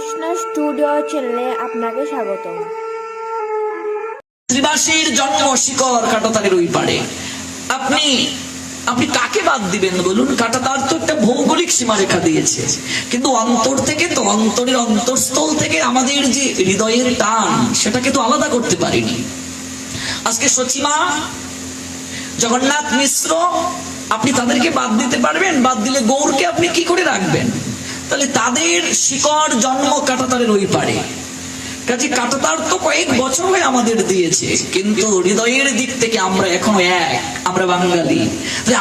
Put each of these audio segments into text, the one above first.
Krishna studio চ্যানেলে আপনাকে স্বাগতম। শ্রীবাসীর জন্ম শিকড় কাঁটাতারের ওই পারে। আপনি আপনি কাকে বাদ দিবেন বলুন? কাঁটাতার তো একটা ভৌগোলিক সীমারেখা দিয়েছে, কিন্তু অন্তর থেকে তো, অন্তরের অন্তঃস্থল থেকে আমাদের যে হৃদয়ের টান, সেটাকে তো আলাদা করতে পারিনি। আজকে সচিমা, জগন্নাথ মিশ্র, আপনি তাদেরকে বাদ দিতে পারবেন? বাদ দিলে গৌরকে আপনি কি করে রাখবেন? তাহলে তাদের শিকড় জন্ম কাঁটাতারের ওই পারে। কাজে কাঁটাতার তো কয়েক বছর হয়ে আমাদের দিয়েছে, কিন্তু হৃদয়ের দিক থেকে আমরা এখনো এক, আমরা বাঙালি।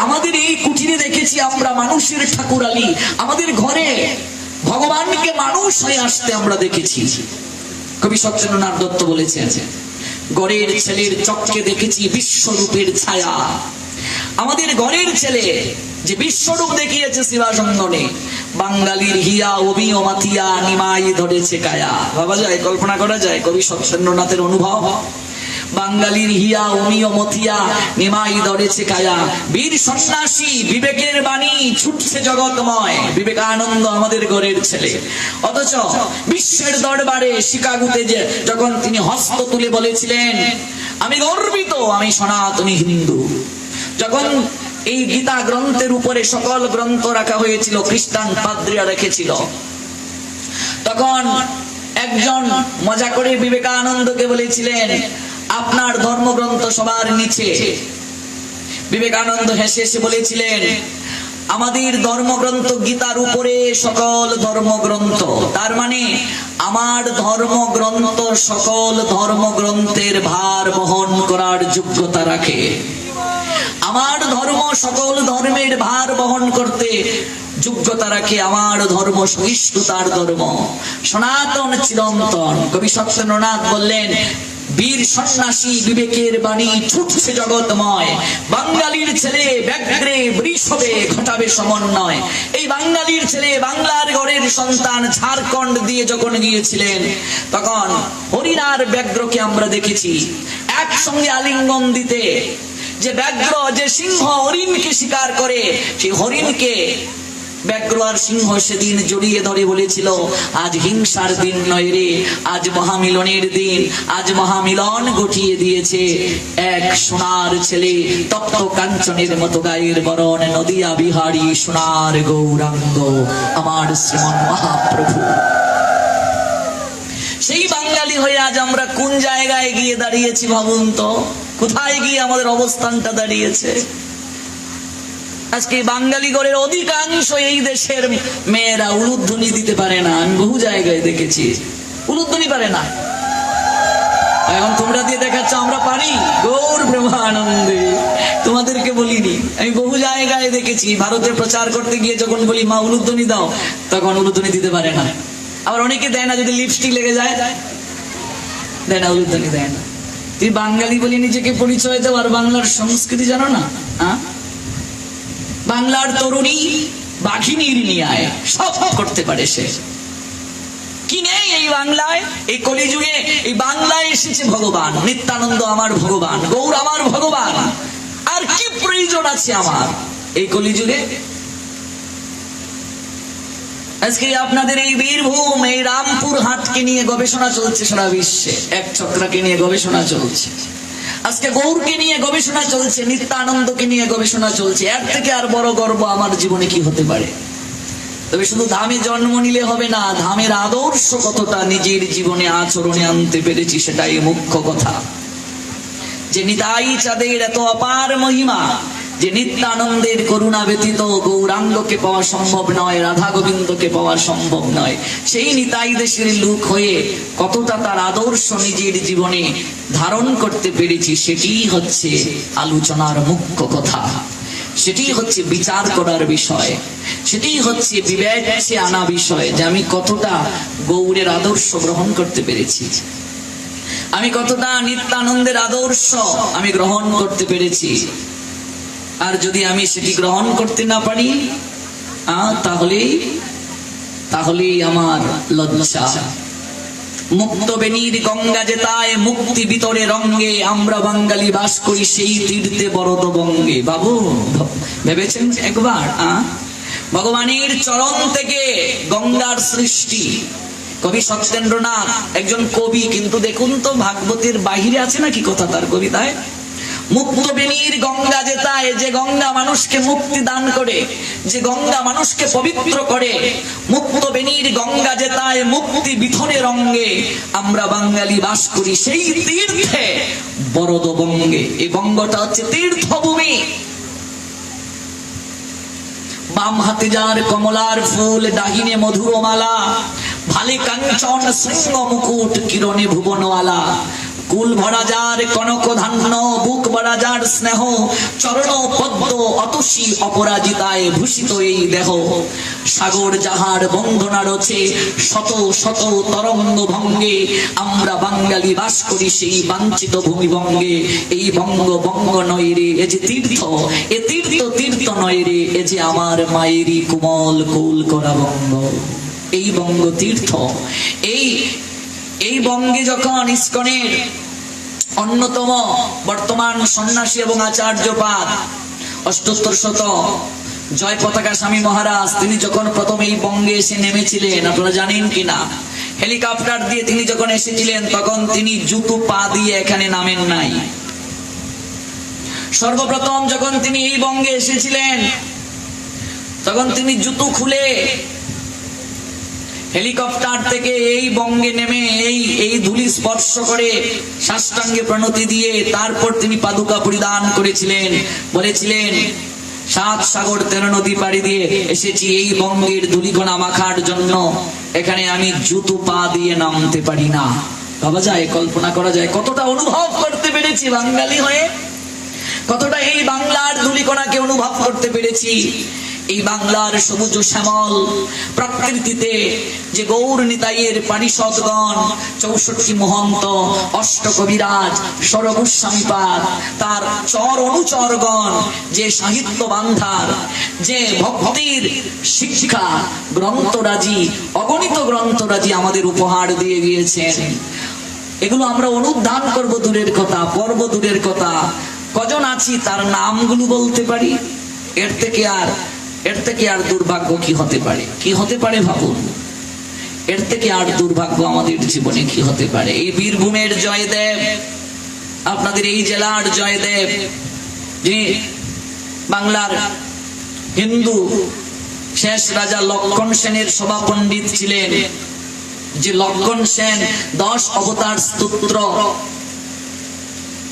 আমাদের এই কুটিরে দেখেছি আমরা মানুষের ঠাকুরালি, আমাদের ঘরে ভগবানকে মানুষ হয়ে আসতে আমরা দেখেছি। কবি সত্যেন্দ্রনাথ দত্ত বলেছেন, ঘরের ছেলের চক্ষে দেখেছি বিশ্বরূপের ছায়া। আমাদের ঘরের ছেলে যে বিশ্বরূপ দেখিয়েছে শিবাসঙ্গনে, বাঙালির হিয়া অবিও মাথিয়া নিমাই ধরেছে কায়া। ভাবা যায়, কল্পনা করা যায় কবি সত্যেন্দ্রনাথের অনুভব। বাঙালির হিয়া অমিয় মথিয়া নিমাই ধরেছে কায়া। বীর সন্ন্যাসী বিবেকের বাণী ছুটছে জগৎময়। বিবেকানন্দ আমাদের ঘরের ছেলে, অথচ বিশ্বের দরবারে শিকাগোতে যে যখন তিনি হস্ত তুলে বলেছিলেন, আমি গর্বিত, আমি সনাতনী হিন্দু। যখন এই গীতা গ্রন্থের উপরে সকল গ্রন্থ রাখা হয়েছিল, খ্রিস্টান পাদ্রীরা রেখেছিল, তখন একজন মজা করে বিবেকানন্দকে বলেছিলেন, আপনার ধর্মগ্রন্থ সবার নিচে। বিবেকানন্দ হেসে হেসে বলেছিলেন, আমাদের ধর্মগ্রন্থ গীতার উপরে সকল ধর্মগ্রন্থ। তার মানে আমার ধর্মগ্রন্থ সকল ধর্মগ্রন্থের ভার বহন করার যোগ্যতা রাখে। আমার ধর্ম সকল ধর্মের ভার বহন করতে যোগ্যতা রাখে। আমার ধর্ম সহিষ্ণুতার ধর্ম, সনাতন চিরন্তন। কবি সত্যেন্দ্রনাথ বললেন, বীর সন্ন্যাসী বিবেকের বাণী ছুটছে জগৎময়। বাঙালির ছেলে ব্যাঘ্রে বৃষভে ঘটাবে সমন্বয়। এই বাঙালির ছেলে, বাংলার ঘরের সন্তান, ঝাড়খণ্ড দিয়ে যখন গিয়েছিলেন, তখন হরিণার ব্যাঘ্রকে আমরা দেখেছি একসঙ্গে আলিঙ্গন দিতে। যে ব্যাঘ্র, যে সিংহ হরিণকে শিকার করে, সেই হরিণকে ব্যাঘ্র আর সিংহ সেদিন জড়িয়ে ধরে বলেছিল, আজ হিংসার দিন নয় রে, আজ মহামিলনের দিন। আজ মহামিলন ঘটিয়ে দিয়েছে এক সোনার ছেলে, তপ্ত কাঞ্চনের মতো গায়ের বরণ, নদিয়া বিহারী সোনার গৌরাঙ্গ আমার শ্রীমন মহাপ্রভু। সেই বাঙালি হয়ে আজ আমরা কোন জায়গায় গিয়ে দাঁড়িয়েছি ভাবুন তো? কোথায় গিয়ে আমাদের অবস্থানটা দাঁড়িয়েছে? আজকে বাঙালি ঘরের অধিকাংশ এই দেশের মেয়েরা উলুধ্বনি দিতে পারে না। আমি বহু জায়গায় দেখেছি উলুধ্বনি পারে না। এখন তোমরা দিয়ে দেখাচ্ছ আমরা পারি। গৌর প্রেমানন্দে, তোমাদেরকে বলিনি। আমি বহু জায়গায় দেখেছি, ভারতে প্রচার করতে গিয়ে যখন বলি মা উলুধ্বনি দাও, তখন উলুধ্বনি দিতে পারে না। আবার অনেকে দেয় না, যদি লিপস্টিক লেগে যায় দেয় না, উলুধ্বনি দেয় না। তুই বাঙালি বলে নিজেকে পরিচয় দেও, আর বাংলার সংস্কৃতি জানো না? বাংলার তরুণী বাঘিনীর ন্যায় সব করতে পারে সে। কি নেই এই বাংলায়? এই কলিযুগে এই বাংলায় এসেছে ভগবান। নিত্যানন্দ আমার ভগবান, গৌর আমার ভগবান। আর কি প্রয়োজন আছে আমার এই কলিযুগে? আজকে আপনাদের এই বীরভূম, এই রামপুর হাটকে নিয়ে গবেষণা চলছে সারা বিশ্বে। এক চক্রাকে নিয়ে গবেষণা চলছে, আজকে গৌরকে নিয়ে গবেষণা চলছে, নিত্যানন্দকে নিয়ে গবেষণা চলছে। এর থেকে আর বড় গর্ব আমার জীবনে কি হতে পারে? তবে শুধু ধামে জন্ম নিলে হবে না, ধামের আদর্শ কতটা নিজের জীবনে আচরণে আনতে পেরেছি সেটাই মুখ্য কথা। যে নিতাই চাঁদের এত অপার মহিমা, যে নিত্যানন্দের করুণা ব্যতীত গৌরাঙ্গকে পাওয়া সম্ভব নয়, রাধা গোবিন্দকে পাওয়া সম্ভব নয়। সেই নিতাই দেশের লোক হয়ে কতটা তার আদর্শ নিজের জীবনে ধারণ করতে পেরেছি, সেটি হচ্ছে আলোচনার মুখ্য কথা। সেটি হচ্ছে বিচার করার বিষয়, সেটি হচ্ছে বিবেচে আনা বিষয়, যে আমি কতটা গৌরের আদর্শ গ্রহণ করতে পেরেছি, আমি কতটা নিত্যানন্দের আদর্শ আমি গ্রহণ করতে পেরেছি। আর যদি আমি সেটি গ্রহণ করতে না পারি, তাহলেই আমার লজ্জা। মুক্ত বেনীর গঙ্গা যেতায় মুক্তি ভিতরে রঙ্গে, আমরা বাঙালি বাস করি সেই তীর্থে বরদ বঙ্গে। বাবু ভেবেছেন একবার? ভগবানের চরণ থেকে গঙ্গার সৃষ্টি, কবি সত্যেন্দ্রনাথ একজন কবি, কিন্তু দেখুন তো ভাগবতের বাহিরে আছে নাকি কথা তার কবিতায়। মুক্ত বেণীর গঙ্গা যেতায়, যে গঙ্গা মানুষকে মুক্তি দান করে, যে গঙ্গা মানুষকে পবিত্র করে। মুক্ত বেণীর গঙ্গা যেতায় মুক্তি বিথনের অঙ্গে, আমরা বাঙালি বাস করি সেই তীর্থে বরদ বঙ্গে। এই বঙ্গটা হচ্ছে তীর্থভূমি। বাম হাতে যার কমলার ফুল, ডাহিনে মধুর মালা, ভালে কাঞ্চন শৃঙ্গ মুকুট, কিরণে ভুবনওয়ালা। কুল ভরা যার কনক ধান্য, বুক ভরা যার স্নেহ, চরণ পদ্ম অতসী অপরাজিতায় ভূষিত এই দেহ। সাগর যাহার বন্ধনা রচে শত শত তরঙ্গ ভঙ্গে, আমরা বাঙালি বাস করি সেই বাঞ্ছিত ভূমিভঙ্গে। এই বঙ্গ বঙ্গ নয় রে এ যে তীর্থ, এ তীর্থ তীর্থ নয় রে এ যে আমার মায়েরই কোমল কুল করা বঙ্গ। এই বঙ্গ তীর্থ। এই বঙ্গে যখন ইস্কনের অন্যতম বর্তমান সন্ন্যাসী এবং আচার্যপাদ অষ্টোত্তর শত জয় পতাকা স্বামী মহারাজ, তিনি যখন প্রথম এই বঙ্গে এসে নেমেছিলেন, আপনারা জানেন কিনা, হেলিকপ্টার দিয়ে তিনি যখন এসেছিলেন তখন তিনি জুতো পা দিয়ে এখানে নামেন নাই। সর্বপ্রথম যখন তিনি এই বঙ্গে এসেছিলেন তখন তিনি জুতো খুলে হেলিকপ্টার থেকে এই বঙ্গে নেমে এই ধুলি স্পর্শ করে সাষ্টাঙ্গে প্রণতি দিয়ে তারপর তিনি পাদুকা পরিধান করেছিলেন। বলেছিলেন, 7 সাগর 13 নদী পাড়ি দিয়ে এসেছি এই বঙ্গের ধুলিকণা মাখার জন্য, এখানে আমি জুতো পা দিয়ে নামতে পারি না। ভাবা যায়, কল্পনা করা যায় কতটা অনুভব করতে পেরেছি বাঙালি হয়ে, কতটা এই বাংলার ধুলিকণাকে অনুভব করতে পেরেছি। এই বাংলার সবুজ শ্যামল প্রকৃতিতে যে গৌর নিতাইয়ের পারিষদগণ, 64 মহন্ত, অষ্টকবিরাজ, সরগোস্বামীপাদ, তার চর অনুচরগণ, যে সাহিত্য বান্ধার, যে ভক্তির শিক্ষা গ্রন্থরাজি, অগণিত গ্রন্থরাজি আমাদের উপহার দিয়ে গিয়েছেন, এগুলো আমরা অনুধান করব দূরের কথা, পর্ব দূরের কথা। কজন আছি তার নামগুলো বলতে পারি। এর থেকে আর দুর্ভাগ্য কি হতে পারে? কি হতে পারে ভাবুন, এর থেকে আর দুর্ভাগ্য আমাদের জীবনে কি হতে পারে? এই বীরভূমের জয়দেব, আপনাদের এই জেলার জয়দেব, যিনি বাংলার হিন্দু শেষ রাজা লক্ষণ সেনের সভা পণ্ডিত ছিলেন, যে লক্ষণ সেন 10 অবতার স্তোত্র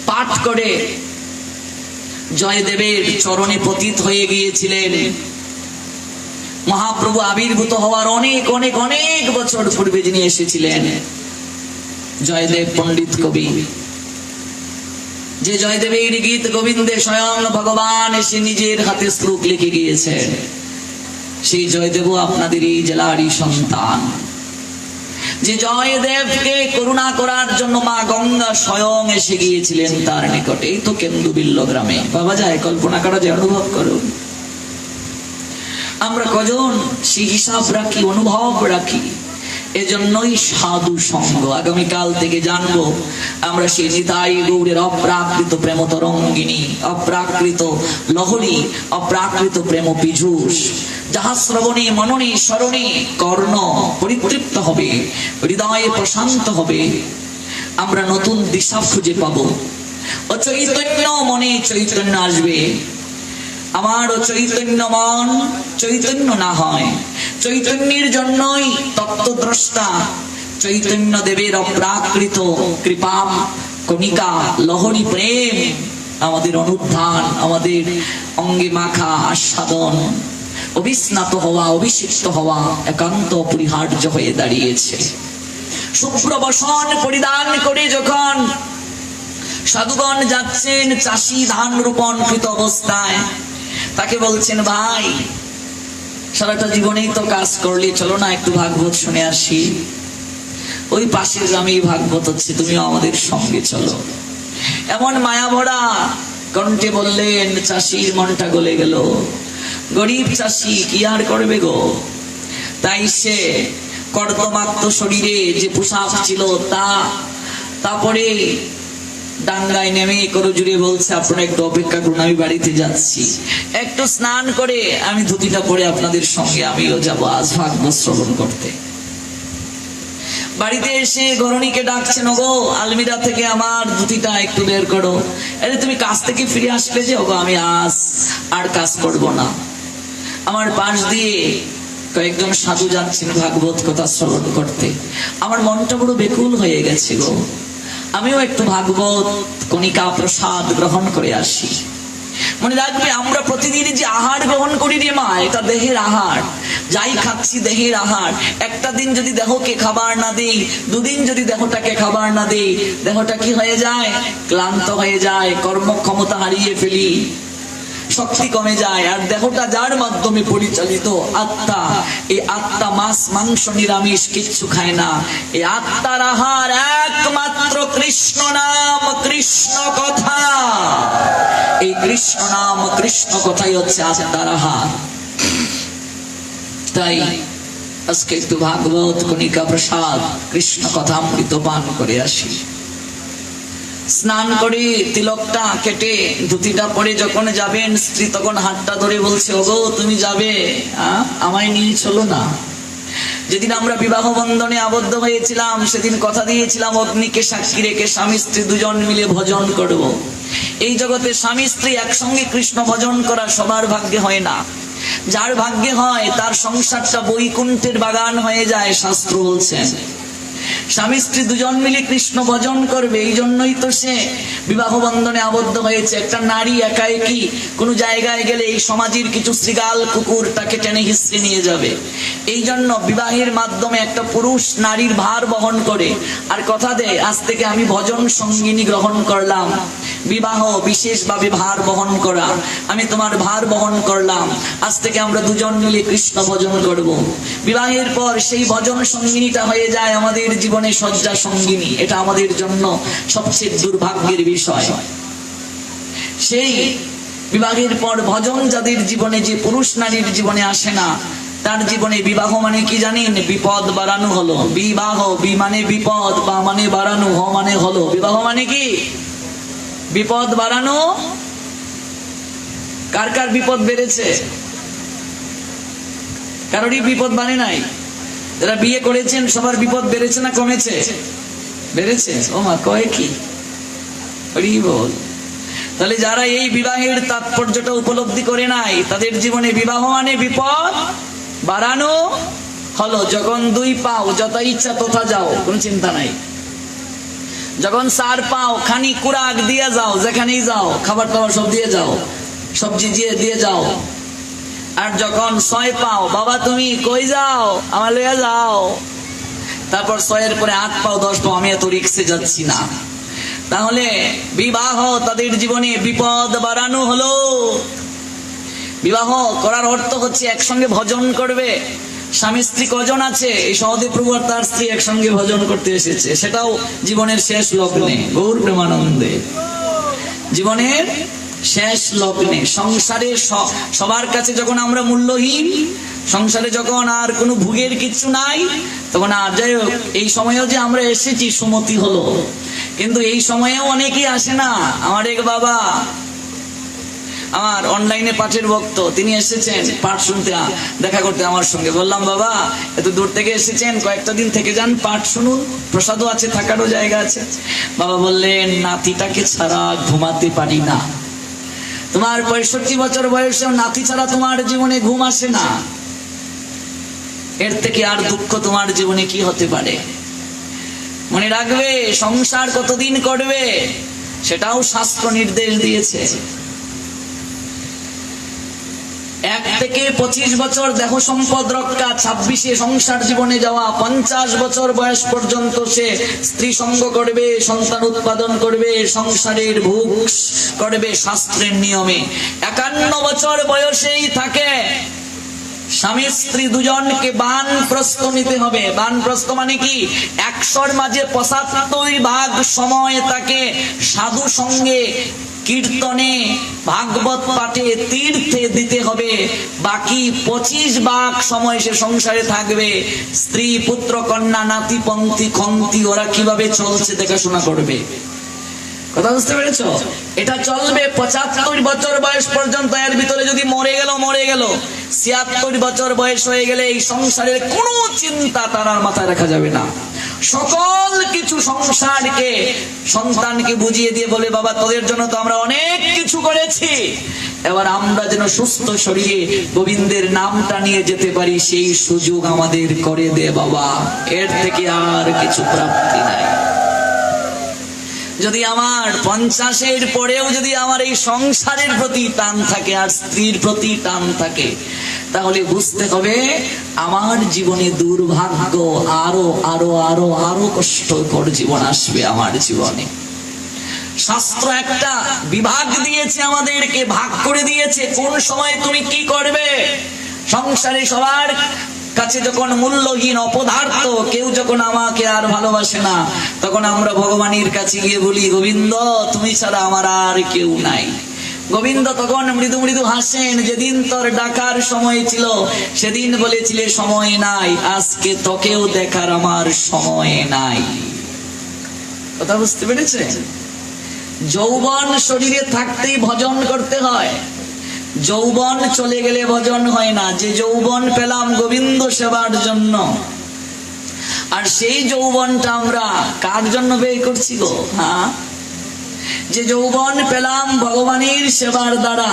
পাঠ করে জয়দেবের চরণে পতিত হয়ে গিয়েছিলেন। মহাপ্রভু আবির্ভূত হওয়ার অনেক অনেক অনেক বছর পূর্বে যিনি এসেছিলেন, জয়দেব পণ্ডিত কবি, যে জয়দেবের গীত গোবিন্দে স্বয়ং ভগবান এসে নিজের হাতে শ্লোক লিখে গিয়েছেন, সেই জয়দেবও আপনাদের এই জেলারই সন্তান। যে জয়দেবকে করুণা করার জন্য মা গঙ্গা স্বয়ং এসে গিয়েছিলেন তার নিকটে, এই তো কেন্দুবিল্ল গ্রামে। ভাবা যায়, কল্পনা করা যায়, অনুভব করুন। আমরা কজন সেই হিসাব রাখি, অনুভব রাখি? এজন্যই সাধু সঙ্গ। আগামীকাল থেকে জানবো আমরা সেই নিতাই গৌরের অপ্রাকৃত প্রেম তরঙ্গিনী, অপ্রাকৃত লহরী, অপ্রাকৃত প্রেম পীযূষ, যাহা শ্রবণে মননে স্মরণে কর্ণ পরিতৃপ্ত হবে, হৃদয়ে প্রশান্ত হবে। আমরা নতুন দিশা খুঁজে পাবো। ও চৈতন্য মনে চৈতন্য আসবে। আমার চৈতন্য মন চৈতন্য না হয়, চৈতন্যের জন্যই তত্ত্বদ্রষ্টা চৈতন্য দেবের অপ্রাকৃত কৃপা কণিকা লহরী প্রেম আমাদের অনুধান, আমাদের অঙ্গে মাখা আস্বাদন, অবিস্নাত হওয়া, অভিষিক্ত হওয়া একান্ত অপরিহার্য হয়ে দাঁড়িয়েছে। শুভ্র বসন পরিধান করে যখন সাধুগণ যাচ্ছেন চাষি ধান রোপণ কৃত অবস্থায়, তাকে বলছেন, ভাই সারাটা জীবনেই তো কাজ করলি, চলো না একটু ভাগবত শুনে আসি। ওই পাশের গ্রামেই ভাগবত হচ্ছে, তুমিও আমাদের সঙ্গে চলো। এমন মায়া ভরা কণ্ঠে বললেন, চাষির মনটা গলে গেল। গরিব চাষি কি আর করবে গো? তাই সে কর্দমাক্ত শরীরে যে পোশাক ছিল তারপরে ডাঙ্গায় নেমে করো জুড়ে বলছে, আপনারা একটু অপেক্ষা করুন, আমি বাড়িতে যাচ্ছি, একটু স্নান করে আমি ধুতিটা পরে আপনাদের সঙ্গে আমিও যাবো আজ ভাগবত শ্রবণ করতে। বাড়িতে এসে গরুণীকে ডাকছেন, ওগো আলমিরা থেকে আমার ধুতিটা একটু বের করো। আরে তুমি কাজ থেকে ফিরে আসলে যে, ওগো আমি আর কাজ করব না। আমার পাশ দিয়ে কয়েকজন সাধু যাচ্ছেন ভাগবত কথা শ্রবণ করতে। আমার মনটা বড় বেকুল হয়ে গেছে গো, আমিও একটু ভাগবত কণিকা প্রসাদ গ্রহণ করে আসি। মনে রাখবে, আমরা প্রতিদিন যে আহার গ্রহণ করি রে মা, এটা দেহের আহার। যাই খাচ্ছি দেহের আহার। একটা দিন যদি দেহকে খাবার না দেই, দুদিন যদি দেহটাকে খাবার না দেই, দেহটা কি হয়ে যায়? ক্লান্ত হয়ে যায়, কর্মক্ষমতা হারিয়ে ফেলি, শক্তি কমে যায়। আর দেহটা যার মাধ্যমে পরিচালিত আত্মা, এই আত্মা মাছ মাংস নিরামিষ কিচ্ছু খায় না। এই আত্মার আহার একমাত্র কৃষ্ণ নাম, কৃষ্ণ কথা। এই কৃষ্ণ নাম, কৃষ্ণ কথাই হচ্ছে আত্মার আহার। তাই আজকে একটু ভাগবত কণিকা প্রসাদ কৃষ্ণ কথা অমৃত পান করে আসি। স্নান করে তিলকটা কেটে ধুতিটা পরে যখন যাবেন, স্ত্রী তখন হাতটা ধরে বলছে, ওগো তুমি যাবে, আমায় নিয়ে চলো না। যেদিন আমরা বিবাহ বন্ধনে আবদ্ধ হয়েছিলাম, সেদিন কথা দিয়েছিলাম অগ্নিকে সাক্ষী রেখে স্বামী স্ত্রী দুজন মিলে ভজন করব। এই জগতে স্বামী স্ত্রী একসঙ্গে কৃষ্ণ ভজন করা সবার ভাগ্যে হয় না। যার ভাগ্যে হয় তার সংসারটা বৈকুণ্ঠের বাগান হয়ে যায়, শাস্ত্র বলছেন। স্বামী স্ত্রী দুজন মিলে কৃষ্ণ ভজন করবে, এই জন্যই তো সে বিবাহ বন্ধনে আবদ্ধ হয়েছে। একটা নারী একাএকি কোনো জায়গায় গেলে এই সমাজের কিছু শৃগাল কুকুর তাকে টেনে হিসড়ে নিয়ে যাবে। এই জন্য বিবাহের মাধ্যমে একটা পুরুষ নারীর ভার বহন করে আর কথা দেয়, আজ থেকে আমি ভজন সঙ্গিনী গ্রহণ করলাম। বিবাহ বিশেষভাবে ভার বহন করা, আমি তোমার ভার বহন করলাম, আজ থেকে আমরা দুজন মিলে কৃষ্ণ ভজন করব। বিবাহের পর সেই ভজন সঙ্গিনীটা হয়ে যায় আমাদের জীবনে শয্যা সঙ্গিনী। এটা আমাদের জন্য সবচেয়ে দুর্ভাগ্যের বিষয়। সেই বিবাহের পর ভজন যাদের জীবনে, যে পুরুষ নারীর জীবনে আসে না, তার জীবনে বিবাহ মানে কি জানেন? বিপদ বাড়ানো হলো। বিবাহ, বি মানে বিপদ, বা মানে বাড়ানো, হ মানে হলো। বিবাহ মানে কি? বিপদ বাড়ানো। কার কার বিপদ বেড়েছে? কারোরই বিপদ বাড়ে নাই? যারা বিয়ে করেছেন সবার বিপদ বেড়েছে না কমেছে? বেড়েছে। ও মা, কয় কি? হরি বল। তাহলে যারা এই বিবাহের তাৎপর্যটা উপলব্ধি করে নাই, তাদের জীবনে বিবাহ মানে বিপদ বাড়ানো হলো। যখন দুই পাও যত ইচ্ছা তথা যাও, কোনো চিন্তা নাই। যখন 4 পাও খানি কুরাক দিয়ে যাও, যেখানেই যাও, খাবার টাবার সব দিয়ে যাও, সবজি দিয়ে যাও। আর যখন 6 পাও, বাবা তুমি কই যাও, আমার লইয়া যাও। তারপর 6 পরে 8 পাও 10 পাও, আমি এত রিক্সে যাচ্ছি না। তাহলে বিবাহ তাদের জীবনে বিপদ বাড়ানো হলো। বিবাহ করার অর্থ হচ্ছে একসঙ্গে ভজন করবে। স্বামী স্ত্রী কজন আছে? এই সহদেব প্রভু আর তার স্ত্রী একসঙ্গে ভজন করতে এসেছে, সেটাও জীবনের শেষ লগ্নে। গৌর প্রেমানন্দে। জীবনের শেষ লগ্নে, সংসারে সবার কাছে যখন আমরা মূল্যহীন, সংসারে যখন আর কোনো ভোগের কিচ্ছু নাই, তখন আর যাই হোক, এই সময়েও যে আমরা এসেছি সুমতি হলো। কিন্তু এই সময়েও অনেকেই আসে না। আমার এক বাবা, আমার অনলাইনে পাঠের ভক্ত, তিনি এসেছেন পাঠ শুনতে, দেখা করতে আমার সঙ্গে। বললাম, বাবা এত দূর থেকে এসেছেন, কয়েকটা দিন থেকে যান, পাঠ শুনুন, প্রসাদও আছে, থাকারও জায়গা আছে। বাবা বললেন, নাতিটাকে ছাড়া ঘুমাতে পারি না। তোমার 65 বছর বয়সেও নাতি ছাড়া তোমার জীবনে ঘুম আসে না। এর থেকে আর দুঃখ তোমার জীবনে কি হতে পারে? মনে রাখবে, সংসার কতদিন করবে সেটাও শাস্ত্র নির্দেশ দিয়েছে। 1 থেকে 25 বছর দেহ সম্পদ রক্ষা, 26-এ সংসার জীবনে যাওয়া, 50 বছর বয়স পর্যন্ত সে স্ত্রী সঙ্গ করবে, সন্তান উৎপাদন করবে, সংসারের ভোগ করবে শাস্ত্রের নিয়মে। 51 বছর বয়সেই থাকে স্বামী স্ত্রী দুজনকে বানপ্রস্থ নিতে হবে। বানপ্রস্থ মানে কি? 100-র মাঝে 75 ভাগ সময় তাকে সাধু সঙ্গে, কীর্তনে, ভাগবত পাঠে, তীর্থে দিতে হবে। বাকি 25 ভাগ সময় সে সংসারে থাকবে। স্ত্রী, পুত্র, কন্যা, নাতি, পন্থী, খন্তি, ওরা কিভাবে চলছে দেখাশোনা করবে। কথা বুঝতে পেরেছ? এটা চলবে 75 বছর বয়স পর্যন্ত। এর ভিতরে যদি মরে গেল 76 বছর বয়স হয়ে গেলে এই সংসারের কোনো চিন্তা তার আর মাথায় রাখা যাবে না। সকল কিছু সংসারকে সন্তানকে বুঝিয়ে দিয়ে বলে, বাবা তোদের জন্য তো আমরা অনেক কিছু করেছি, এবার আমরা যেন সুস্থ শরীরে গোবিন্দের নামটা নিয়ে যেতে পারি সেই সুযোগ আমাদের করে দে বাবা। এর থেকে আর কিছু প্রাপ্তি নাই। যদি আমার 50-এর পরেও যদি আমার এই সংসারের প্রতি টান থাকে আর স্ত্রীর প্রতি টান থাকে, তাহলে বুঝতে হবে আমার জীবনে দুর্ভাগ্য আরো আরো আরো আরো কষ্টকর জীবন আসবে আমার জীবনে। শাস্ত্র একটা বিভাগ দিয়েছে, আমাদেরকে ভাগ করে দিয়েছে কোন সময় তুমি কি করবে। সংসারে সবার কাছে যখন মূল্যহীন অপদার্থ, কেউ যখন আমাকে আর ভালোবাসে না, তখন আমরা ভগবানের কাছে গিয়ে বলি, গোবিন্দ তুমি ছাড়া আমার আর কেউ নাই। গোবিন্দ তখন মৃদু মৃদু হাসেন, যেদিন তোর ডাকার সময় ছিল সেদিন বলেছিলে সময় নাই, আজকে তোকেও দেখার আমার সময় নাই। কথা বুঝতে পেরেছে? যৌবন শরীরে থাকতেই ভজন করতে হয়, যৌবন চলে গেলে ভজন হয় না। যে যৌবন পেলাম গোবিন্দ সেবার জন্য, আর সেই যৌবনটা আমরা কার জন্য ব্যয় করছি গো? হ্যাঁ, যে যৌবন পেলাম ভগবানের সেবার দ্বারা,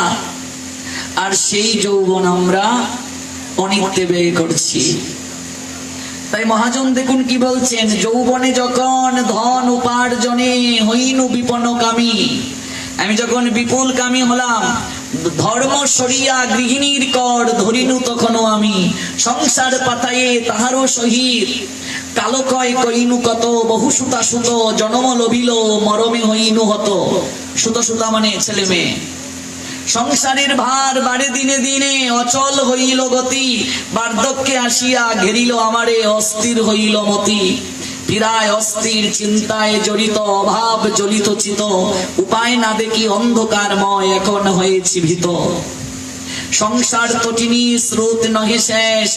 আর সেই যৌবন আমরা অনিত্যে ব্যয় করছি। তাই মহাজন দেখুন কি বলছেন, যৌবনে যখন ধন উপার্জনে হইনু বিপন্নকামী, আমি যখন বিপুল কামী হলাম, ধর্ম সরিয়া গৃহিণীর কর ধরিনু তখনও আমি, সংসার পাতায়ে তাহারও সহিত কালকয় কইনু কত, বহু সুতা সুত জনম লভিল মরমে হইনু হত। সুত সুতা মানে ছেলে মেয়ে। সংসারের ভার বাড়ে দিনে দিনে অচল হইল গতি, বার্ধক্যে আসিয়া ঘেরিল আমারে অস্থির হইল মতি। পীড়ায় অস্থির চিন্তায় জড়িত অভাব জ্বলিত চিত, উপায় না দেখি অন্ধকারময় এখন হয়েছি ভীত। সংসার তটিনী স্রোত নহে শেষ,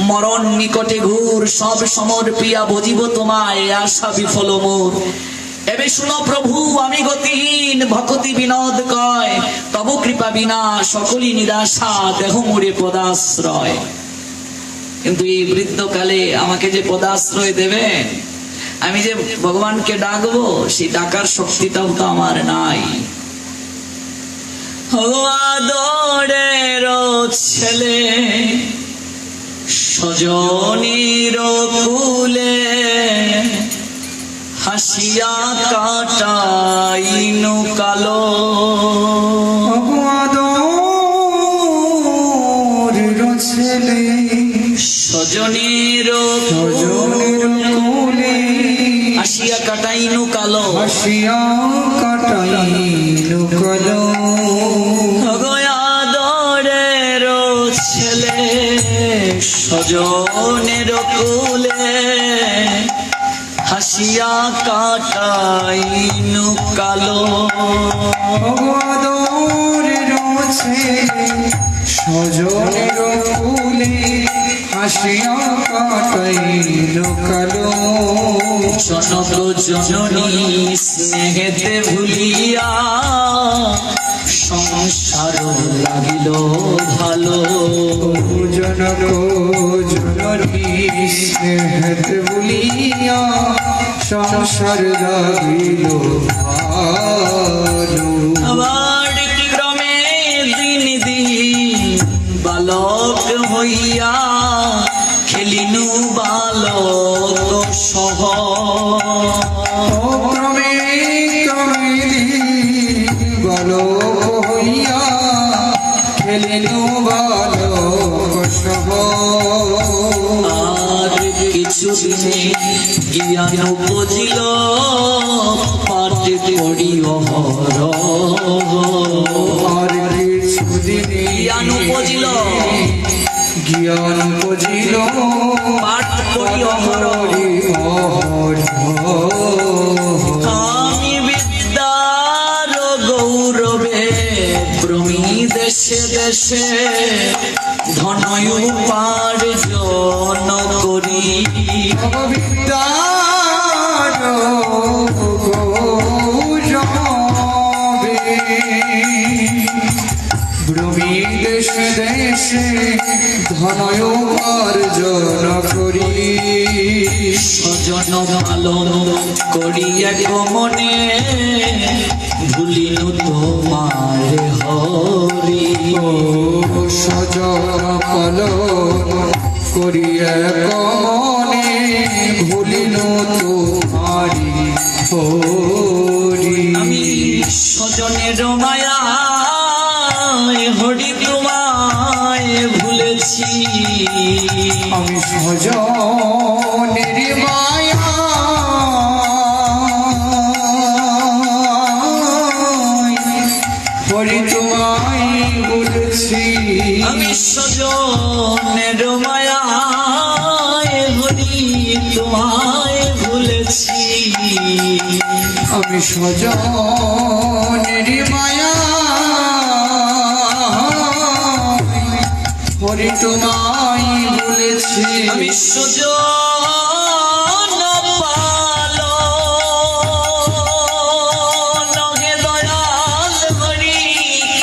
মরণ নিকটে ঘুর, সব সমর্পিয়া ভজিব তোমায় আশা বিফল মোর। এবে শুনো প্রভু আমি গতিহীন, ভকতি বিনোদ কয়, তব কৃপা বিনা সকলই নিরাশা, দেহ মুড়ে পদাশ্রয়। কিন্তু এই বৃদ্ধকালে আমাকে যে পদাশ্রয় দেবেন, আমি যে ভগবানকে ডাকবো, সেই ডাকার শক্তিটাও তো আমার নাই। আদরের ছেলে স্বজনের কুলে, হাসিয়া কাটাইনু কালো। আদরের ছেলে স্বজনের কুলে, হাসিয়া কাটাইনু কালো, হাসিয়া কাটাইনু কালো। আদরের ছেলে স্বজনের কুলে, হাসিয়া কাটাইনু কালো। আদরের ছেলে স্বজনের কুলে, হাসিয়া কাটাইনু কালো। জনক জননী স্নেহেতে ভুলিয়া, সংসার লাগিল ভালো। জনক জননী স্নেহেতে ভুলিয়া, সংসার লাগিল ভালো। আবার ক্রমে দিন দিন বালক হইয়া, খেলিনু বালক সহ। ক্রমে ক্রমে বালক হইয়া, খেলিনু বালক সহ। আর কিছুদিনে জ্ঞান বুঝিল, পাঠ করি অহরহ। আর কিছুদিনে জ্ঞান বুঝিল, জ্ঞান বুঝিল, পাঠ করি অহরহ। আমি বিদ্যার গৌরবে ভ্রমি দেশে দেশে, ধনয় উপার্জন করি। বিদ্যার গৌরব দেশে দেশে ধনয় অর্জন করি স্বজন পালন করি এক মনে ভুলিনু তোমার হরি ও সজন পালন করি এক মনে ভুলিল তোমারি হরি আমি স্বজনের মায়া হরি তোমায় ভুলেছি আমি সজনের মায়া হরি তোমায় বলেছি আমি স্বজনের মায়া হরি তোমায় ভুলেছি আমি সজনের মায়া হরি তোমায় বলেছি আমি স্বজন পালন হে দয়াল হরি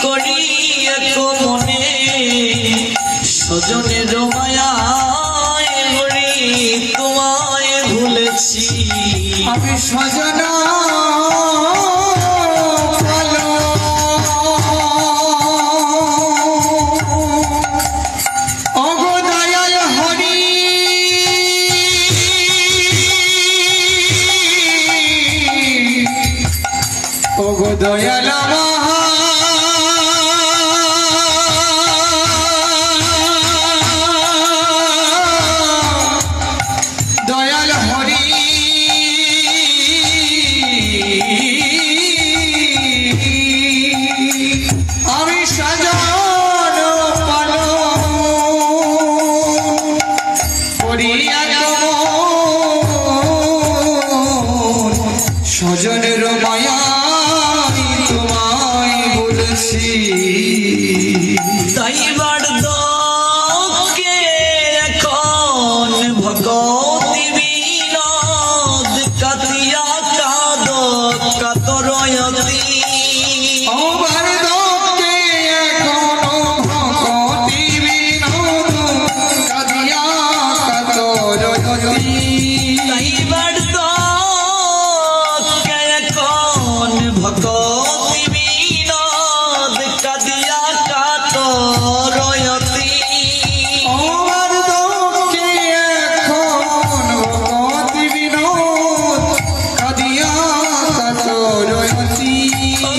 করি এক মনে স্বজনের মায়া হরি তোমায় ভুলেছি আমি সজনা অগদয়াল হরি অগদয়াল দয়াল হরি আমি সাজান পালন করিয়া সজনের মায়া তোমায় বলেছি তাই বার্ধক্যে এখন ভগবতী বিনোদ কাতিয়া কাদ কাতরয়তি আমার দোকে এখনো ভক্তি বিনোদ কাঁদিয়া কাতরয়তি তাই বার্ধক্যে এখন ভগবতী বিনোদ কাতিয়া কাতরয়তি আমার দোকে এখন ভক্তি বিনোদ কাঁদিয়া কাতরয়তি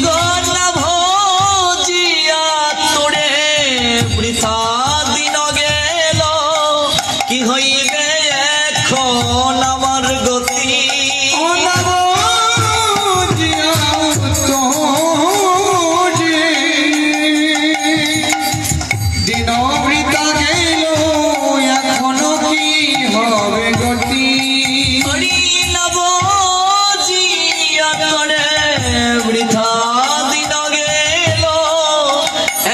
গলা ভজিয়া তোরে বৃথা দিন গেল কি হইবে এখন আমার গতি দিন বৃতা গেল এখনো কি হবে গতি হরি নব জিয়া তোরে বৃথা দিন গেল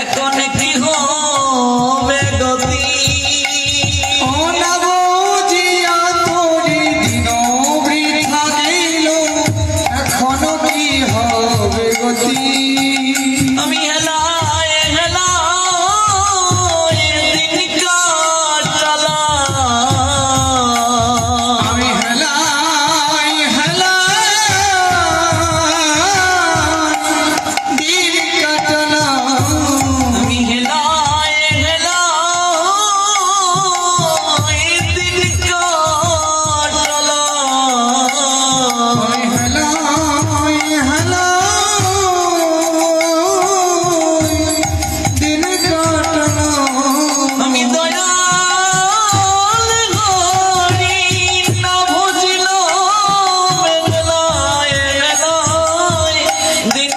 এখন কি হবে গতি ও নব জিয়া তোরি দিন বৃথা গেল এখনো কি হবে গতি আমি হেলায় হেলায় দিন কাটালাম আমি হেলাই হেলাই দিন কাটলাম আমি হেলায় হেলায় দিন কাটালাম আমি হেলাই হেলাই দিন কাটলাম আমি দয়াল হরি না বুঝল হেলায় হেলায় দিন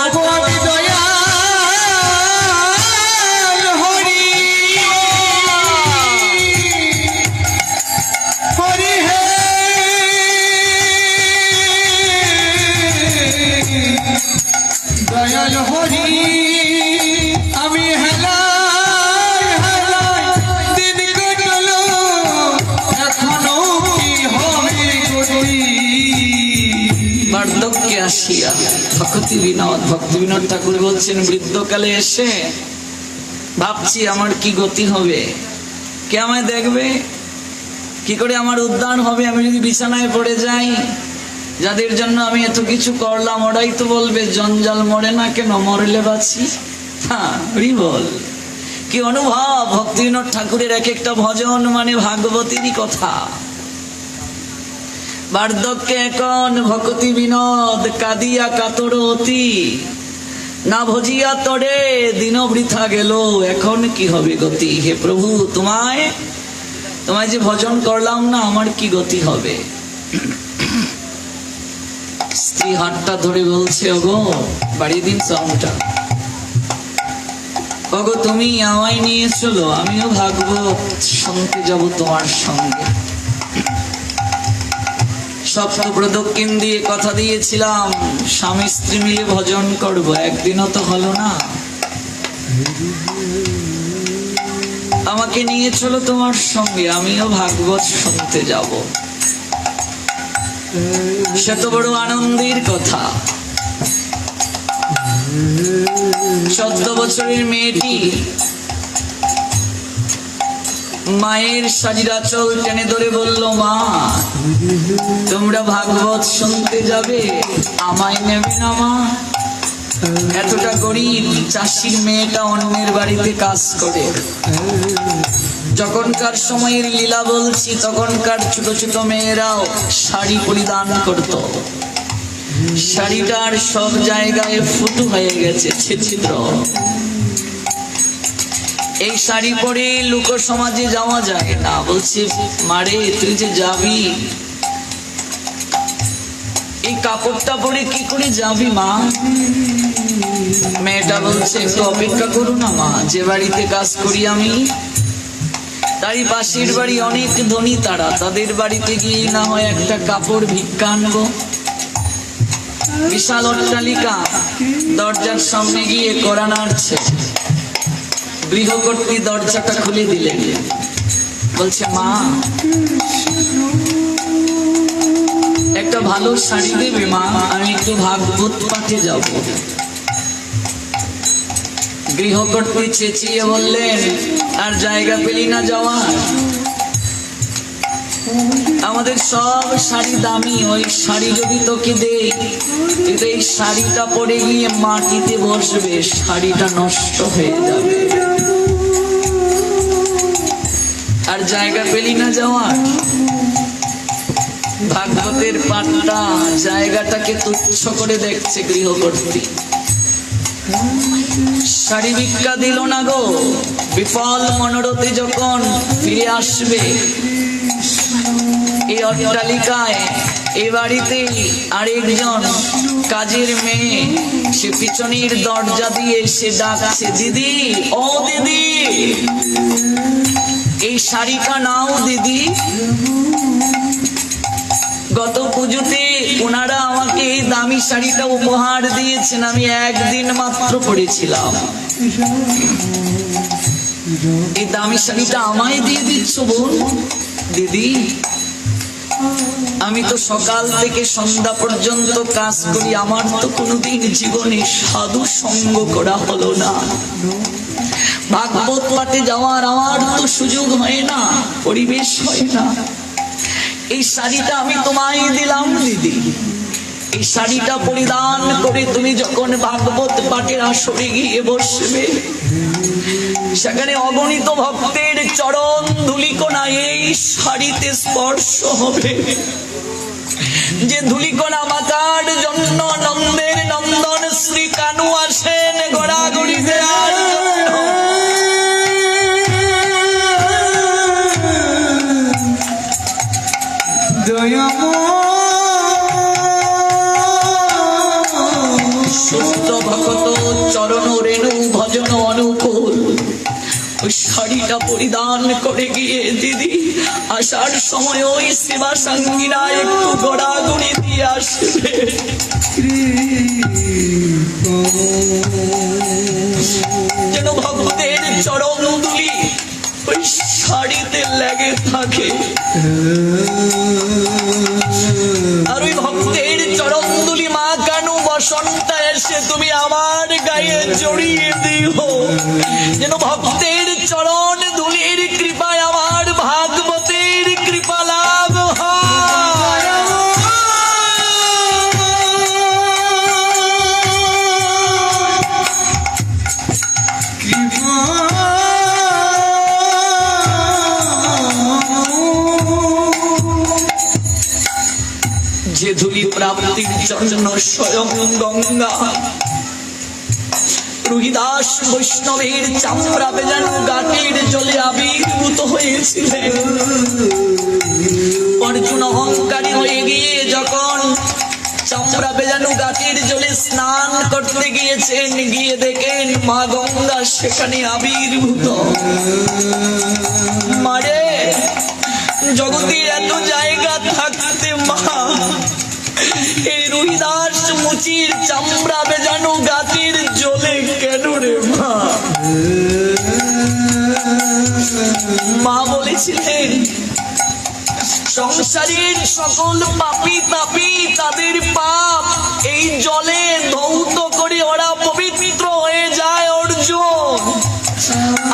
আমি কাটালাম দয়াল হরি হরি হে দয়াল হরি আমি হেলাই হেলাই দিন কাটল এখনো কি হবে গতি বার্ধক্যে আসিয়া ভক্তি বিনোদ ঠাকুর বলছেন বৃদ্ধকালে এসে ভাবছি আমার কি গতি হবে, কে আমায় দেখবে, কি করে আমার উদ্ধার হবে আমি যদি বিছানায় পড়ে যাই? যাদের জন্য আমি এত কিছু করলাম ওরাই তো বলবে জঞ্জাল মরে না কেন, মরলে বাঁচি। হ্যাঁ বল কি অনুভব। ভক্তিবিনোদ ঠাকুরের এক একটা ভজন মানে ভাগবতেরই কথা। বার্ধক্যে এখন ভক্তি বিনোদ কাঁদিয়া কাতর অতি, না ভজিয়া তরে দিন বৃথা গেল, এখন কি হবে গতি। হে প্রভু, তোমায় যে ভজন করলাম না, আমার কি গতি হবে। স্ত্রী হাতটা ধরে বলছে, ওগো বাড়িয়ে দিন সাউন্ডটা, ওগো তুমি আমায় নিয়ে চলো, আমিও ভাগবত শুনতে যাব তোমার সঙ্গে। সপ্ত প্রদক্ষিণ দিয়ে কথা দিয়েছিলাম স্বামী স্ত্রী মিলে ভজন করব, একদিনও তো হলো না। আমাকে নিয়ে চলো তোমার সঙ্গে, আমিও ভাগবত শুনতে যাব। সে তো বড় আনন্দের কথা। 14 বছরের মেয়েটি মায়ের শাড়ির আঁচল টেনে ধরে বলল, মা তোমরা ভাগবত শুনতে যাবে, আমায় নেবে না মা? এতটা গরিব চাষির মেয়েটা অন্যের বাড়িতে কাজ করে। যখনকার সময়ের লীলা বলছি, তখনকার ছোট ছোট মেয়েরাও শাড়ি পরিধান করত। শাড়িটার সব জায়গায় ফুটো হয়ে গেছে, ছিদ্র। এই শাড়ি পরে লোক সমাজে যাওয়া যায় না। বলছে, মারে তুই যে যাবি, এই কাপড়টা পরে কি করে যাবি মা? মেয়েটা বলছে, একটু অপেক্ষা করো না মা, যে বাড়িতে কাজ করি আমি তারই পাশের বাড়ি অনেক ধনী, তারা তাদের বাড়িতে গিয়ে না হয় একটা কাপড় ভিক্ষা আনবো। বিশাল অট্টালিকা, দরজার সামনে গিয়ে কড়া নাড়ছে। গৃহকর্ত্রী দরজাটা খুলে দিলেন, বলছে, মা একটা ভালো শাড়ি দেবে মা, আমি একটু ভাগবত পাঠে যাব। গৃহকর্ত্রী চেঁচিয়ে বললেন, আর জায়গা পেলি না যাওয়ার? আমাদের সব শাড়ি দামি, ওই শাড়ি যদি তোকে দেই, কিন্তু এই শাড়িটা পরে গিয়ে মাটিতে বসবে, শাড়িটা নষ্ট হয়ে যাবে। আর জায়গা পেলি না যাওয়ার? ভাগবতের পাঠটা জায়গাটাকে তুচ্ছ করে দেখছে গৃহকর্ত্রী। শাড়ি ভিক্ষা দিল না গো। বিফল মনোরথে যখন ফিরে আসবে এই অট্টালিকায়, এই বাড়িতে আরেকজন কাজের মেয়ে, সে পিছনের দরজা দিয়ে এসে ডাকছে, দিদি, ও দিদি, এই শাড়িটা নাও দিদি। গত পুজোতে ওনারা আমাকে এই দামি শাড়িটা উপহার দিয়েছেন, আমি একদিন মাত্র পরেছিলাম। এই দামি শাড়িটা আমায় দিয়ে দিচ্ছ বোন? দিদি, আমি তো সকাল থেকে সন্ধ্যা পর্যন্ত কাজ করি, আমার তো কোনোদিন জীবনে সাধু সঙ্গ করা হলো না। ভাগবত পাঠে যাওয়ার আমার তো সুযোগ হয় না, পরিবেশ হয় না। এই শাড়িটা আমি তোমায় দিলাম দিদি, এই শাড়িটা পরিধান করে তুমি যখন ভাগবত পাঠের আসরে গিয়ে বসবে, সেখানে অগণিত ভক্তের চরণ ধূলিকণা এই শাড়িতে স্পর্শ হবে। যে ধূলিকণা মাতার জন্য নন্দের নন্দন শ্রী কানু আসেন গড়াগড়ি দেওয়ার জন্য। সুস্থ ভক্ত চরণ রেণু ভজন অনুকূল ওই শাড়িটা পরিধান করে গিয়ে দিদি আসার সময় ওই সেবা সঙ্গীরা একটু গড়াগড়ি দিয়ে আসবে। যেন ভক্তের চরণ দুলি ওই শাড়িতে লেগে থাকে, আর ওই ভক্তের চরণ দুলি মা কানু বসন্ত এসে তুমি আমার গায়ে জড়িয়ে দিও, যেন ভক্তের চরণ ধুলির কৃপায় আমার ভাগবতের কৃপা লাভ হয়। যে ধুলি প্রাপ্তির জন্য স্বয়ং গঙ্গা রুহিদাস বৈষ্ণবের চামড়া বেজানো গাটির জলে আবির্ভূত হয়েছিলেন। অর্জুন অহংকারী হয়ে গিয়ে যখন চামড়া বেজানো গাটির জলে স্নান করতে গিয়েছেন, গিয়ে দেখেন মা গঙ্গা সেখানে আবির্ভূত। মারে, জগতের এত জায়গা থাকতে মা এই রুহিদাস মুচির চামড়া বেজানো গাতির জলে কেন রে মা? মা বলেছিলেন সংসারের সকল পাপী তাপী তাদের পাপ এই জলে ধৌত করে ওরা পবিত্র হয়ে যায় অর্জুন।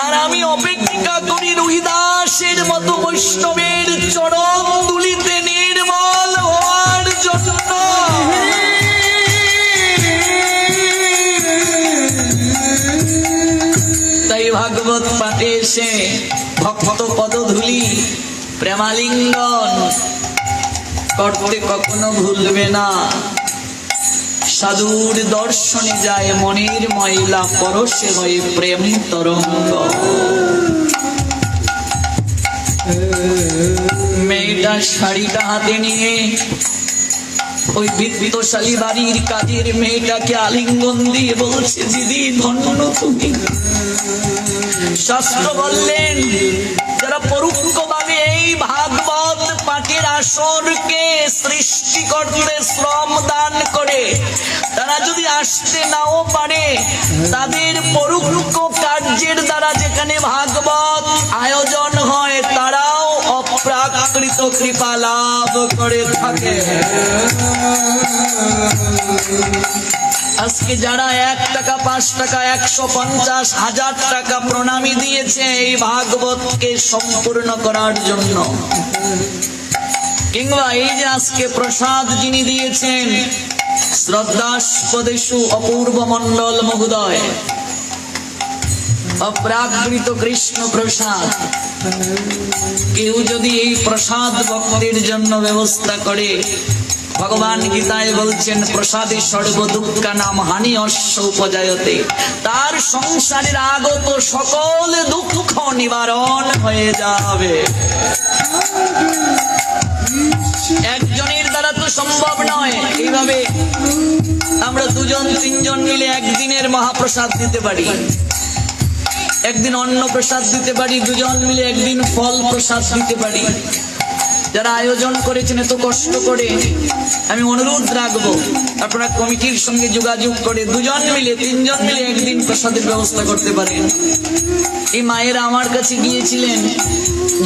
আর আমি অপেক্ষা করি রুহিদাসের মতো বৈষ্ণবের চরণ দুলিতে নির্মল হওয়ার জন্য। তাই ভাগবত পাঠে এসে ভক্ত পদধূলি প্রেমালিঙ্গন করতে কখনো ভুলবে না। সাধুর দর্শনে যায় মনের ময়লা পরশে হয়ে প্রেম তরঙ্গ। মেয়েটা শাড়িটা হাতে নিয়ে ওই বিত্তশালী বাড়ির কাজের মেয়েটাকে আলিঙ্গন দিয়ে বলছে, দিদি ধন্য তুমি। শাস্ত্র বললেন যারা পরোক্ষভাবে এই ভাগবত পাঠের আসরকে সৃষ্টি করতে শ্রম দান করে, তারা যদি আসতে নাও পারে, তাদের পরোক্ষ কার্যের দ্বারা যেখানে ভাগবত আয়োজন হয় তারাও অপ্রাকৃত কৃপা লাভ করে থাকে। আজকে যারা 1 টাকা 5 টাকা 150 হাজার টাকা প্রণামী দিয়েছে এই ভাগবতকে সম্পূর্ণ করার জন্য, কিংবা এই যে আজকে প্রসাদ যিনি দিয়েছেন শ্রদ্ধাস্পদেশু অপূর্ব মণ্ডল মহোদয়, অপ্রাকৃত কৃষ্ণ প্রসাদ, কেউ যদি এই প্রসাদ ভক্তের জন্য ব্যবস্থা করে, ভগবান গীতায় বলছেন প্রসাদে সর্ব দুঃখা নাম হানি অশ্ব উপজায়তে, তার সংসারের আগত সকল দুঃখ নিবারণ হয়ে যাবে। একজনের দ্বারা তো সম্ভব নয়। এইভাবে আমরা 2-3 মিলে একদিনের মহাপ্রসাদ দিতে পারি, একদিন অন্ন প্রসাদ দিতে পারি, 2 মিলে একদিন ফল প্রসাদ দিতে পারি। যারা আয়োজন করেছেন এত কষ্ট করে, আমি অনুরোধ রাখবো আপনারা কমিটির সঙ্গে যোগাযোগ করে 2 মিলে 3 মিলে একদিন প্রসাদের ব্যবস্থা করতে পারেন। এই মায়েরা আমার কাছে গিয়েছিলেন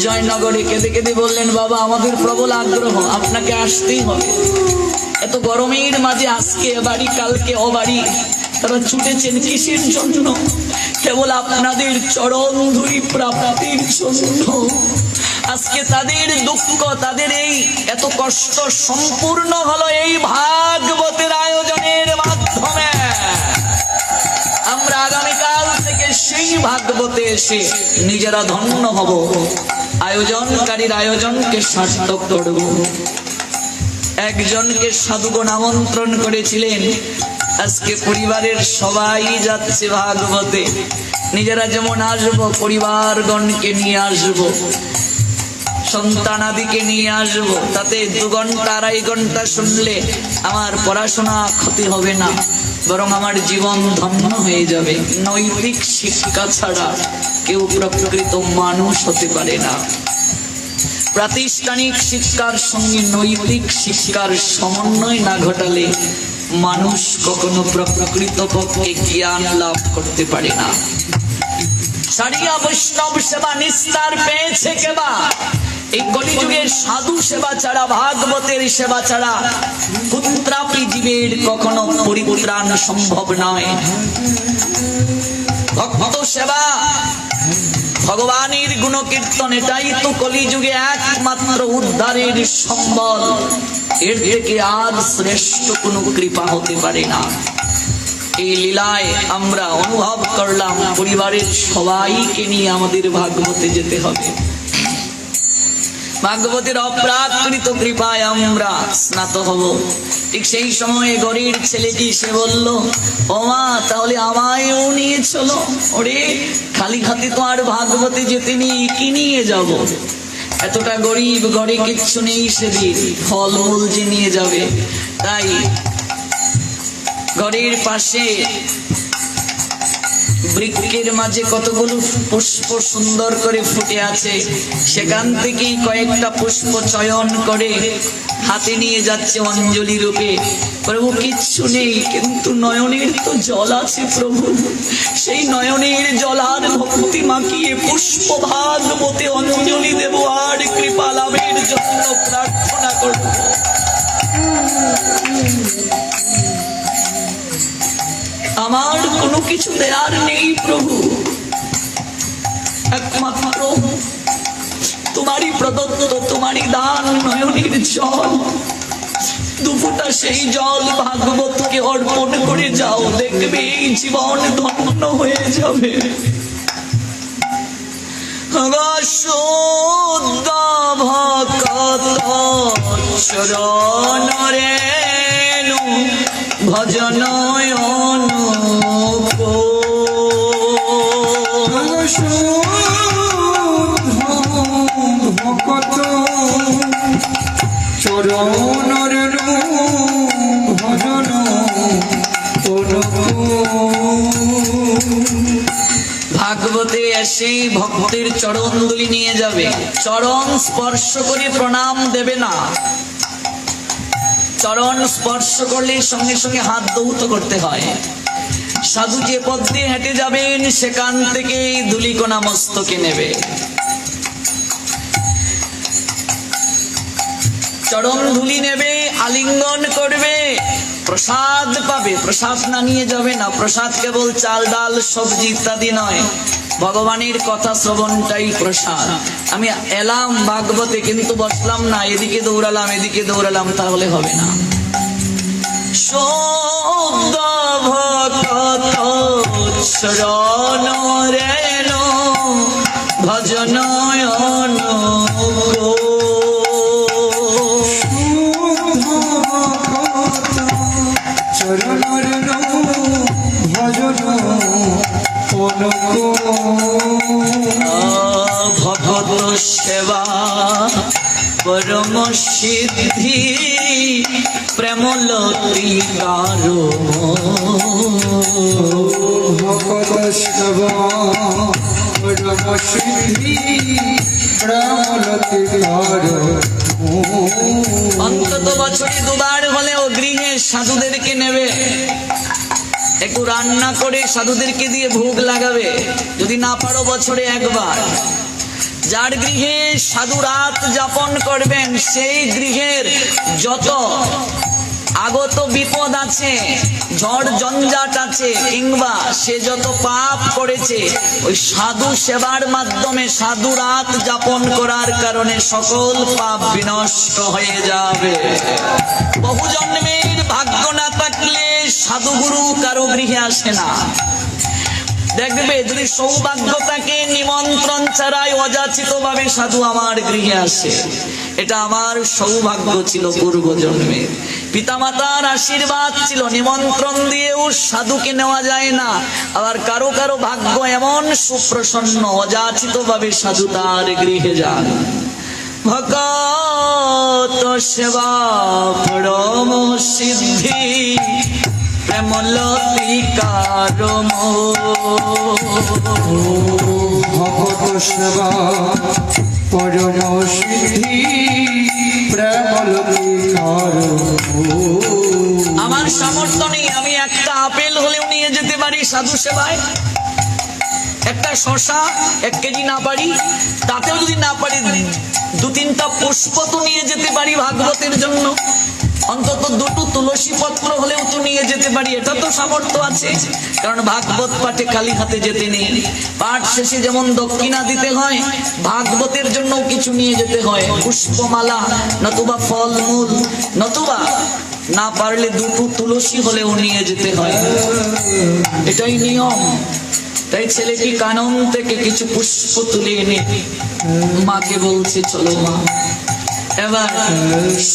জয়নগরে, কেঁদে কেঁদে বললেন, বাবা আমাদের প্রবল আগ্রহ, আপনাকে আসতেই হবে। এত গরমের মাঝে আজকে বাড়ি কালকে ও বাড়ি, তারা ছুটেছেন কিসের জন্য? কেবল আপনাদের চরণ ধুলি প্রাপ্তির জন্য। আজকে তাদের দুঃখ, তাদের এই এত কষ্ট সম্পূর্ণ হলো এই ভাগবতের আয়োজনের মাধ্যমে। আমরা আগামীকাল থেকে সেই ভাগবতে এসে নিজেরা ধন্য হব, আয়োজনকারীর আয়োজনকে সার্থক করব। একজনকে সাধুগণ আমন্ত্রণ করেছিলেন, আজকে পরিবারের সবাই যাচ্ছে ভাগবতে, নিজেরা যেমন আসবো পরিবারগণকে নিয়ে আসবো, সন্তানাদিকে নিয়ে আসবো। তাতে 2 ঘন্টা 2.5 ঘন্টা শুনলে আমার পড়াশোনা ক্ষতি হবে না, বরং আমার জীবন ধন্য হয়ে যাবে। নৈতিক শিক্ষা ছাড়া কেউ প্রকৃত মানুষ হতে পারে না। প্রাতিষ্ঠানিক শিক্ষার সঙ্গে নৈতিক শিক্ষার সমন্বয় না ঘটালে মানুষ কখনো প্রকৃত পক্ষে জ্ঞান লাভ করতে পারে না। সারিয়া বৈষ্ণব সেবা নিস্তার পেয়েছে কেবা, এই কলিযুগের সাধু সেবা ছাড়া, ভাগবতের সেবা ছাড়া পুত্রাপি জীবের কখনো পরিত্রাণ সম্ভব নয়। ভক্ত সেবা, ভগবানের গুণকীর্তন, এটাই তো কলিযুগে একমাত্র উদ্ধারের সম্বল। এর থেকে আর শ্রেষ্ঠ কোনো কৃপা হতে পারে না। এই লীলায় আমরা অনুভব করলাম পরিবারের সবাইকে নিয়ে আমাদের ভাগবতে যেতে হবে। ভাগবতের অপ্রাকৃত কৃপায় আমরা স্নাত হব। ঠিক সেই সময়ে গরিব ছেলেটি সে বলল, ও মা, তাহলে আমায়ও নিয়ে চলো। ওরে, খালি হাতে তো আর ভাগবতে যেতে নেই, কি নিয়ে যাব? এতটা গরিব, ঘরে কিচ্ছু নেই সেদিন, ফলমূল যে নিয়ে যাবে। তাই ঘরের পাশে বৃক্ষের মাঝে কতগুলো পুষ্প সুন্দর করে ফুটে আছে, সেখান থেকেই কয়েকটা পুষ্প চয়ন করে হাতে নিয়ে যাচ্ছে অঞ্জলি রূপে। প্রভু, কিচ্ছু নেই, কিন্তু নয়নের তো জল আছে প্রভু। সেই নয়নের জল আর ভক্তি মাখিয়ে পুষ্প ভাগবতে অঞ্জলি দেব, আর কৃপা লাভের জন্য প্রার্থনা করব। আমার কোনো কিছু দেয়ার নেই প্রভু, একমাত্র তোমারই প্রদত্ত, তোমারই দান নয়নের জল। দুফোঁটা সেই জল ভাগবতকে অর্পণ করে যাও, দেখবে এই জীবন ধন্য হয়ে যাবে। শুদ্ধ ভক্ত চরণ রেণু ভজন ভকত চরণ রেণু ভজন ভাগবতে এসে ভক্তের চরণ দুলি নিয়ে যাবে, চরণ স্পর্শ করে প্রণাম দেবে না। চরণ স্পর্শ করলে সঙ্গে সঙ্গে হাত দৌত করতে হয়। সাধু যে পথ দিয়ে হেঁটে যাবেন সেখান থেকে ধুলিকণা মস্তকে নেবে। চরণ ধুলি নেবে, আলিঙ্গন করবে, প্রসাদ পাবে। প্রসাদ না নিয়ে যাবে না, প্রসাদ কেবল চাল ডাল সবজি ইত্যাদি নয়, ভগবানের কথা শ্রবণটাই প্রসাদ। আমি এলাম ভাগবতে, কিন্তু বসলাম না, এদিকে দৌড়ালাম এদিকে দৌড়ালাম, তাহলে হবে না। শুদ্ধ ভক্ত চরণ রেণু ভজন চরণ রেণু ভজন ভগত সেবা পরম সিদ্ধি প্রেমলতি কারো। ভগত সেবা পরম সিদ্ধি প্রেমলতি কারো। অন্তত বছরে দুবার হলেও গৃহে সাধুদেরকে নেবে, একটু রান্না করে সাধুদেরকে দিয়ে ভোগ লাগাবে। যদি না পারো বছরে একবার। যার গৃহে সাধু রাত যাপন করবেন, সেই গৃহের যত আগত বিপদ আছে, ঝড় জঞ্জাট আছে, কিংবা সে যত পাপ করেছে, ওই সাধু সেবার মাধ্যমে, সাধু রাত যাপন করার কারণে সকল পাপ বিনষ্ট হয়ে যাবে। বহু জন্মের ভাগ্য না থাকলে সাধুগুরু কারো গৃহে আসে না। দেখবে যদি সৌভাগ্য থাকে, নিমন্ত্রণ ছাড়াই অযাচিত ভাবে সাধু আমার গৃহে আসে। এটা আমার সৌভাগ্য ছিল পূর্ব জন্মের, পিতামাতার আশীর্বাদ ছিল। নিমন্ত্রণ দিয়েও সাধুকে নেওয়া যায় না। আবার কারো কারো ভাগ্য এমন সুপ্রসন্ন, অযাচিত ভাবে সাধু তার গৃহে যান। ভগত সেবা পরম সিদ্ধি প্রেমলতি কারো। ভগত সেবা পরম সিদ্ধি প্রেমলতি কারো। আমার সামর্থ্য নেই, আমি একটা আপেল হলেও নিয়ে যেতে পারি সাধু সেবায়, একটা শশা 1 কেজি না পারি, তাতেও যদি না পারি দু তিনটা পুষ্প তো নিয়ে যেতে পারি ভাগবতের জন্য, অন্তত দুটো তুলসী পত্র হলেও তো নিয়ে যেতে পারি, এটা তো সামর্থ্য আছে। কারণ ভাগবত পাঠে খালি হাতে যেতে নেই, পাঠ শেষে যেমন দক্ষিণা দিতে হয়, ভাগবতের জন্য কিছু নিয়ে যেতে হয়, পুষ্পমালা নতুবা ফলমূল, নতুবা না পারলে দুটো তুলসী হলেও নিয়ে যেতে হয়, এটাই নিয়ম। তাই ছেলেটি কানন থেকে কিছু পুষ্প তুলে এনে মাকে বলছে, চলো মা। এবার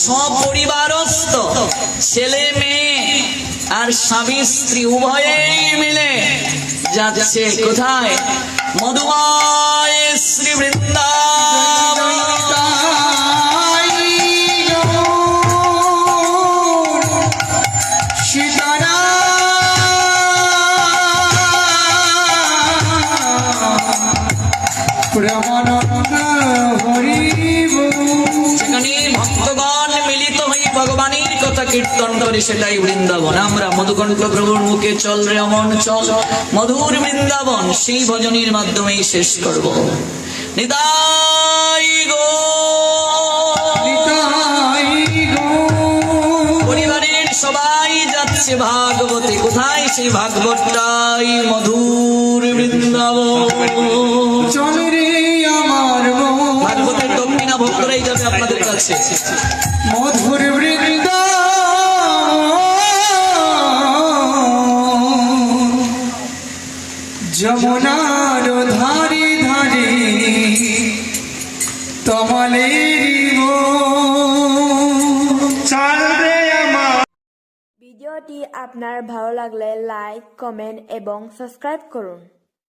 সপরিবারস্থ ছেলে মেয়ে আর স্বামী স্ত্রী উভয়েই মিলে যাচ্ছে কোথায়? মধুময় শ্রী বৃন্দাবন। সেখানে ভক্তগণ মিলিত হয়ে ভগবানের কথা কীর্তন করে, সেটাই বৃন্দাবন। আমরা মধুকণ্ঠ প্রভুর মুখে চল রে অমন চল, মধুর বৃন্দাবন, সেই ভজনের মাধ্যমেই শেষ করব। নিতাই গো, পরিবারের সবাই যাচ্ছে ভাগবতে, কোথায়? সেই ভাগবতটাই মধুর বৃন্দাবন। চলে রে আমার ভাগবতের দক্ষিণা ভক্তরাই যাবে আপনাদের কাছে। মধুর বৃন্দাবন, যমুনার ধারে ধারে তমালের চল রে আমার। ভিডিওটি আপনার ভালো লাগলে লাইক, কমেন্ট এবং সাবস্ক্রাইব করুন।